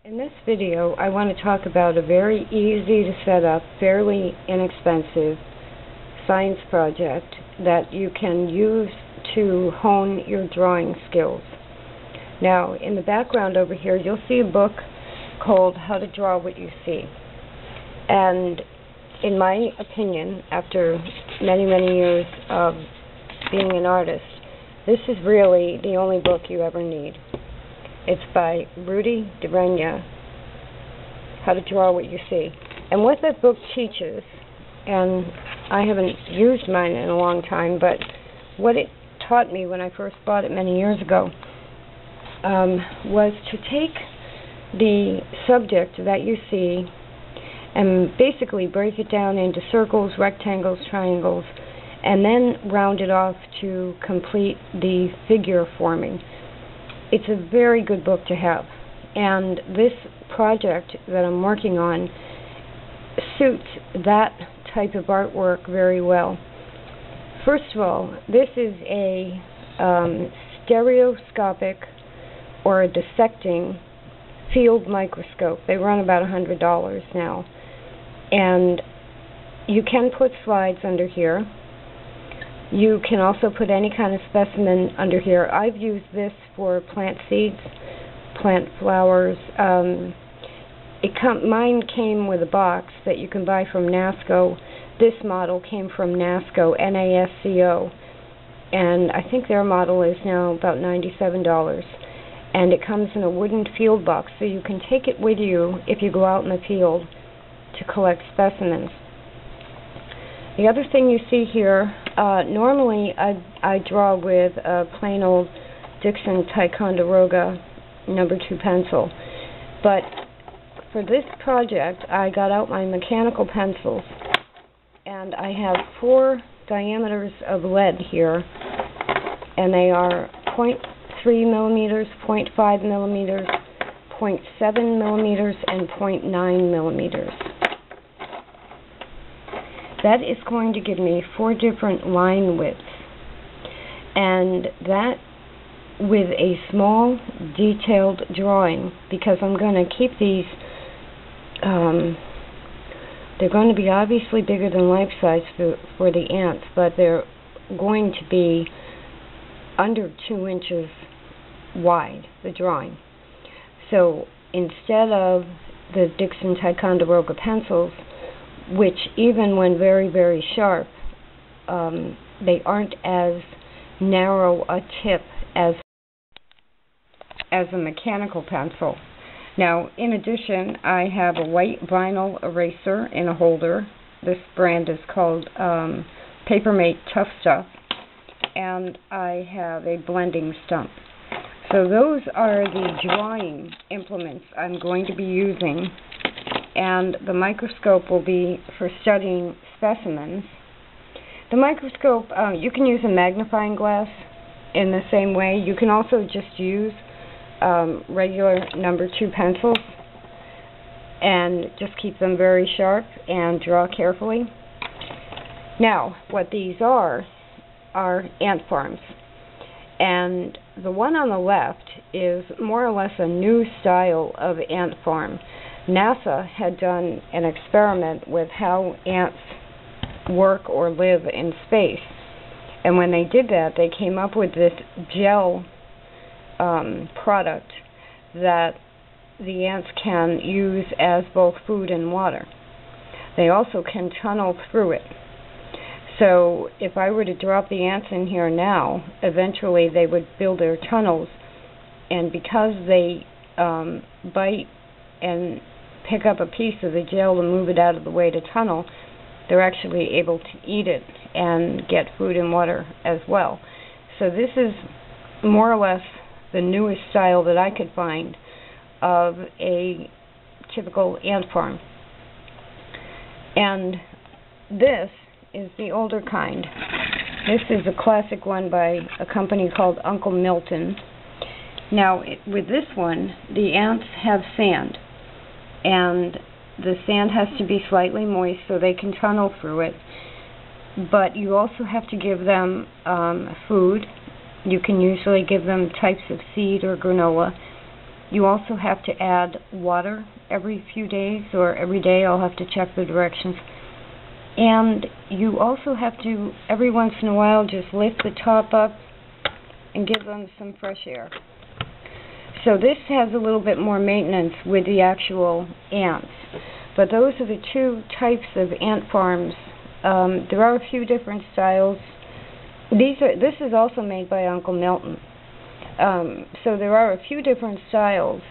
In this video, I want to talk about a very easy to set up, fairly inexpensive science project that you can use to hone your drawing skills. Now, in the background over here, you'll see a book called How to Draw What You See. And in my opinion, after many, many years of being an artist, this is really the only book you ever need. It's by Rudy Derenya, How to Draw What You See. And what that book teaches, and I haven't used mine in a long time, but what it taught me when I first bought it many years ago was to take the subject that you see and basically break it down into circles, rectangles, triangles, and then round it off to complete the figure forming. It's a very good book to have, and this project that I'm working on suits that type of artwork very well. First of all, this is a stereoscopic or a dissecting field microscope. They run about $100 now, and you can put slides under here. You can also put any kind of specimen under here. I've used this for plant seeds, plant flowers. Mine came with a box that you can buy from NASCO. This model came from NASCO, N-A-S-C-O, and I think their model is now about $97. And it comes in a wooden field box, so you can take it with you if you go out in the field to collect specimens. The other thing you see here, normally I draw with a plain old Dixon Ticonderoga No. 2 pencil, but for this project I got out my mechanical pencils, and I have 4 diameters of lead here, and they are 0.3 millimeters, 0.5 millimeters, 0.7 millimeters, and 0.9 millimeters. That is going to give me 4 different line widths, and that with a small detailed drawing, because I'm going to keep these, they're going to be obviously bigger than life size for the ants, but they're going to be under 2 inches wide, the drawing. So instead of the Dixon Ticonderoga pencils, which even when very, very sharp, they aren't as narrow a tip as a mechanical pencil. Now, in addition, I have a white vinyl eraser in a holder. This brand is called Papermate Tough Stuff, and I have a blending stump. So those are the drawing implements I'm going to be using, and the microscope will be for studying specimens. The microscope, you can use a magnifying glass in the same way. You can also just use regular No. 2 pencils and just keep them very sharp and draw carefully. Now, what these are ant farms. And the one on the left is more or less a new style of ant farm. NASA had done an experiment with how ants work or live in space. And when they did that, they came up with this gel product that the ants can use as both food and water. They also can tunnel through it. So if I were to drop the ants in here now, eventually they would build their tunnels, and because they bite and pick up a piece of the gel to move it out of the way to tunnel, they're actually able to eat it and get food and water as well. So this is more or less the newest style that I could find of a typical ant farm. And this is the older kind. This is a classic one by a company called Uncle Milton. Now, with this one, the ants have sand, and the sand has to be slightly moist so they can tunnel through it. But you also have to give them food. You can usually give them types of seed or granola. You also have to add water every few days, or every day. I'll have to check the directions. And you also have to, every once in a while, just lift the top up and give them some fresh air. So this has a little bit more maintenance with the actual ants. But those are the two types of ant farms. There are a few different styles. This is also made by Uncle Milton. So there are a few different styles.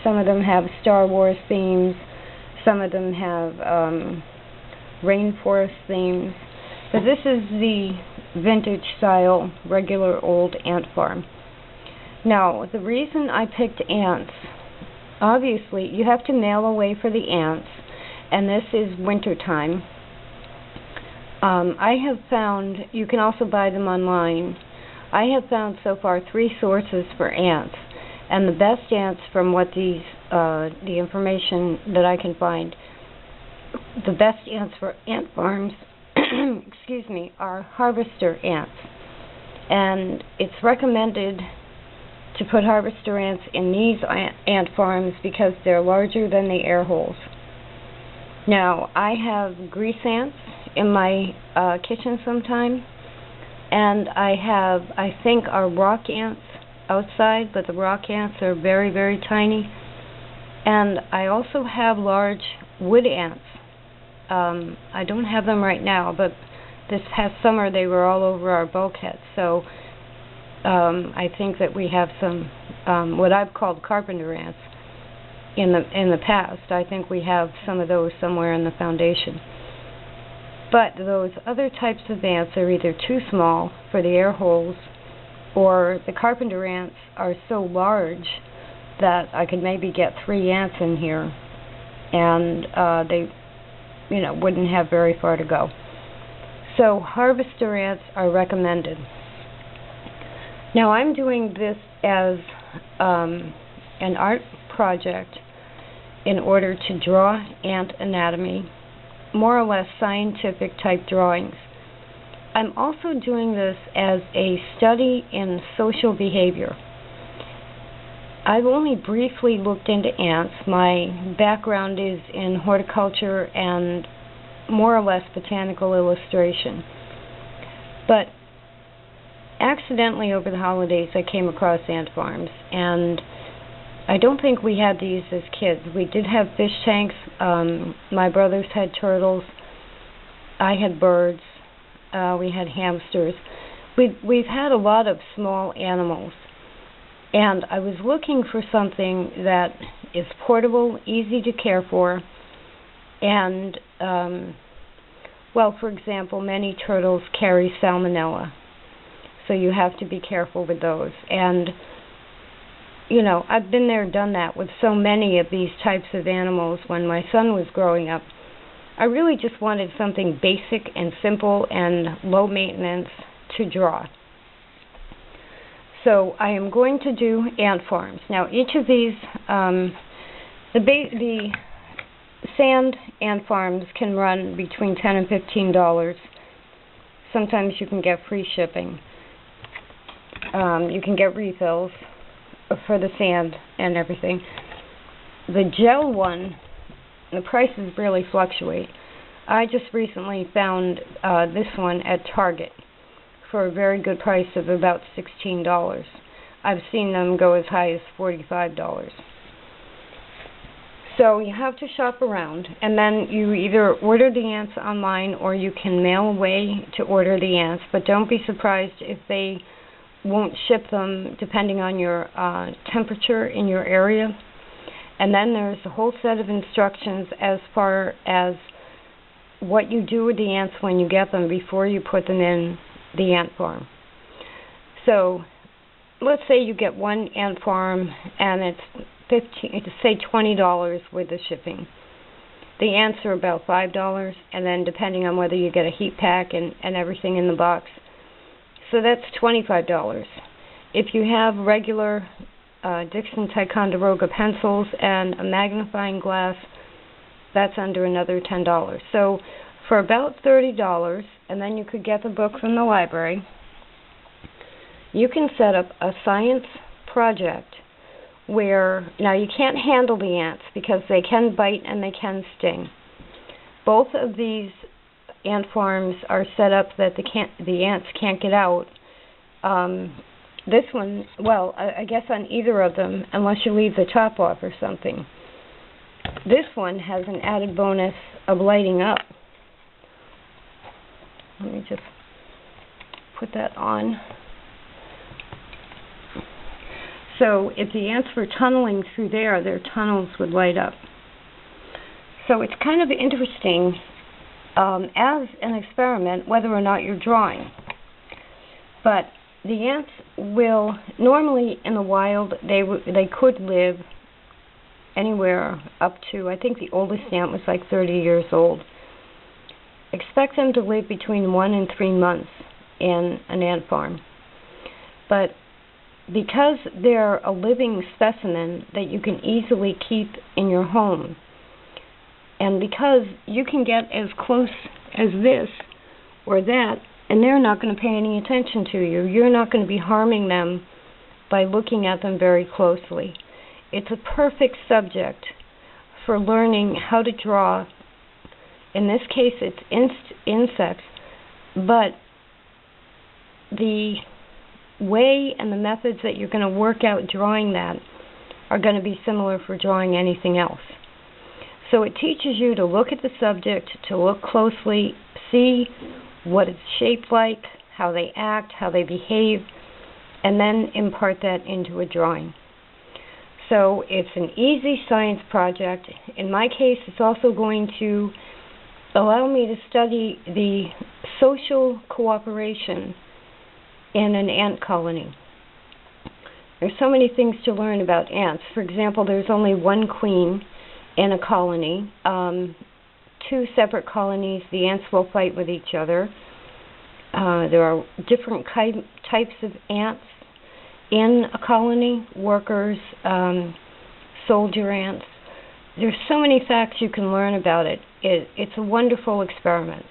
Some of them have Star Wars themes. Some of them have rainforest themes. But this is the vintage style, regular old ant farm. Now, the reason I picked ants, obviously, you have to mail away for the ants, and this is winter time. I have found, you can also buy them online. I have found so far 3 sources for ants, and the best ants from what the information that I can find, the best ants for ant farms, excuse me, are harvester ants. And it's recommended to put harvester ants in these ant farms because they're larger than the air holes. Now, I have grease ants in my kitchen sometime, and I think our rock ants outside, but the rock ants are very, very tiny. And I also have large wood ants. I don't have them right now, but this past summer they were all over our bulkhead. So I think that we have some what I've called carpenter ants in the past. I think we have some of those somewhere in the foundation. But those other types of ants are either too small for the air holes, or the carpenter ants are so large that I could maybe get 3 ants in here, and they, wouldn't have very far to go. So harvester ants are recommended. Now, I'm doing this as an art project in order to draw ant anatomy, more or less scientific type drawings. I'm also doing this as a study in social behavior. I've only briefly looked into ants. My background is in horticulture and more or less botanical illustration. But accidentally over the holidays I came across ant farms, and I don't think we had these as kids. We did have fish tanks. My brothers had turtles. I had birds. We had hamsters. We've had a lot of small animals. And I was looking for something that is portable, easy to care for, and, for example, many turtles carry salmonella. So you have to be careful with those. And I've been there, done that with so many of these types of animals when my son was growing up. I really just wanted something basic and simple and low maintenance to draw. So I am going to do ant farms. Now, each of these, the sand ant farms can run between $10 and $15. Sometimes you can get free shipping. You can get refills for the sand and everything. The gel one, the prices really fluctuate. I just recently found this one at Target for a very good price of about $16. I've seen them go as high as $45. So you have to shop around, and then you either order the ants online or you can mail away to order the ants, but don't be surprised if they won't ship them depending on your temperature in your area. And then there's a whole set of instructions as far as what you do with the ants when you get them before you put them in the ant farm. So let's say you get one ant farm and it's $20 with the shipping. The ants are about $5, and then depending on whether you get a heat pack and everything in the box, so that's $25. If you have regular Dixon Ticonderoga pencils and a magnifying glass, that's under another $10. So for about $30, and then you could get the book from the library, you can set up a science project where, now you can't handle the ants because they can bite and they can sting. Both of these ant farms are set up that the ants can't get out. This one, well, I guess on either of them, unless you leave the top off or something. This one has an added bonus of lighting up. Let me just put that on. So if the ants were tunneling through there, their tunnels would light up. So it's kind of interesting as an experiment whether or not you're drawing. But the ants will, normally in the wild, they could live anywhere up to, I think the oldest ant was like 30 years old. Expect them to live between 1 and 3 months in an ant farm. But because they're a living specimen that you can easily keep in your home, and because you can get as close as this or that, and they're not going to pay any attention to you. You're not going to be harming them by looking at them very closely. It's a perfect subject for learning how to draw. In this case, it's insects, but the way and the methods that you're going to work out drawing that are going to be similar for drawing anything else. So it teaches you to look at the subject, to look closely, see what it's shaped like, how they act, how they behave, and then impart that into a drawing. So it's an easy science project. In my case, it's also going to allow me to study the social cooperation in an ant colony. There's so many things to learn about ants. For example, there's only one queen in a colony. 2 separate colonies, the ants will fight with each other. There are different types of ants in a colony, workers, soldier ants. There's so many facts you can learn about it. It's a wonderful experiment.